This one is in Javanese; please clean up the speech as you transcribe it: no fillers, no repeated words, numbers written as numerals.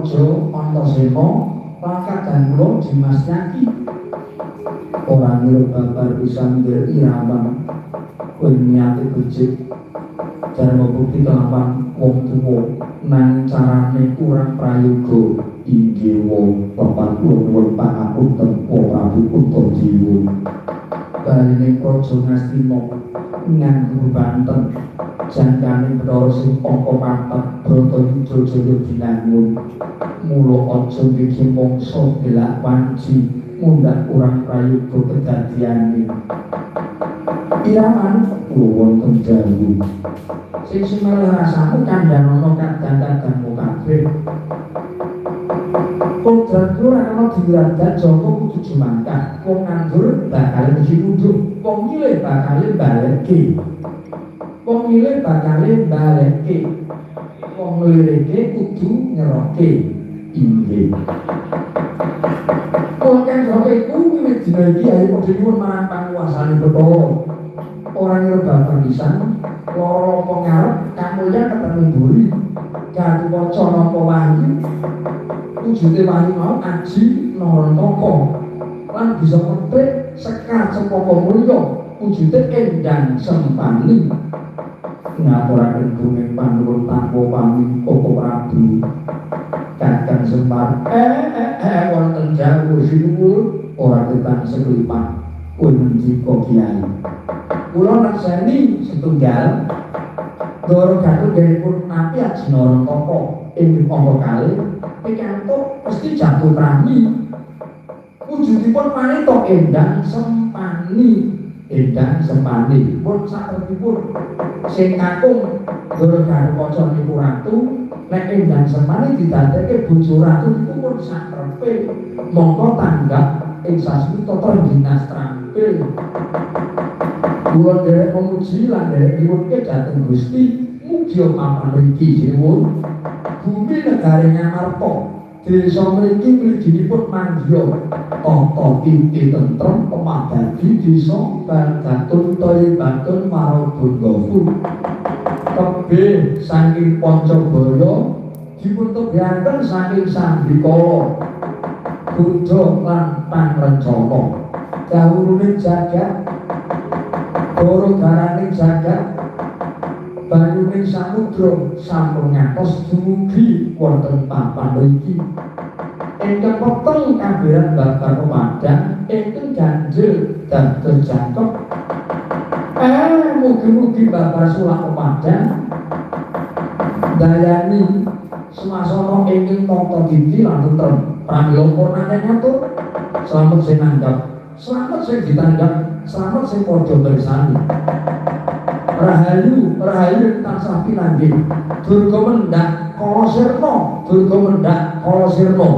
Raja Antasena langkat dan kula Dimas Nyaki ora ngira babar pisan iraman kowe nyate becik jarane bukti kelawan wong tuwa nang carane kurang prayoga inggih wong papan nuwun pangapunten Prabu Kuntajiwa balene Praja Ngastina nganggo Banten jangkane Bathara sing angka 4 Bratayuda Jaya binangun mula aja ngiki mangsa delak wanci mundhak kurang prayoga kedadiane iraman wonten jawu sing semelih rasamu kandhanono kadang-kadangmu kabeh kodrat ora ana diwiradat Joko kudu jumangkah wong nganggur bakal mesti mundur wong milih bakal balekke wong milih bakal balekke wong lirike kudu nyeroke inggih wong kang sampe kuwi dina iki ayo padha nyuwun marang panguwasane Bathara ora ngira babar pisan lara pengarep kamulyan ketemu mburi kanthi waca napa wahyu wujude wahyu mau aji narantaka lan bisa petik sekar cepaka mulya wujude endang sempani ngaturaken gunging panuwun tanpa pamit Bapak Prabu Kakang Semar wonten jawu sinuwun ora ketang seklipat kowe mendika Kyai kula nakseni setunggal Ndara Gatot dherepun napi aji narantaka ing angka kalih pikantuk mesti jatuh prami wujudipun manita endang sempani pun sakretipun sing kakung Ndara Garukaca niku ratu nek endang sempani didadekke bojo ratu niku pun sakrepe mongko tanggap ing sasmita terdinas trampil kula derek memuji lan derek nyuwunke dhateng Gusti mugi papan mriki sinuwun bumi negari Ngamarta desa mriki mliginipun manggiya tata titi tentrem pemadadi desa Bargatun Toyibatun Marabungawu tebih saking Pancabaya dipun tebihaken saking Sandikala Buddha lan Pangrencana dawuhane jagat Doro darane jagat banyune samudra sampun ngantos dumugi wonten papan mriki ingkang peteng kabehan babar pemadang ingkang ganjil dados jangkep mugi-mugi babar sulak pemadang dayani swasana ingkang tata titi lan tentrem pramila purnane ngatur slamet sing nanggap slamet sing ditanggap slamet sing padha bersani rahayu tansah pinanggih durga mendak kala sirna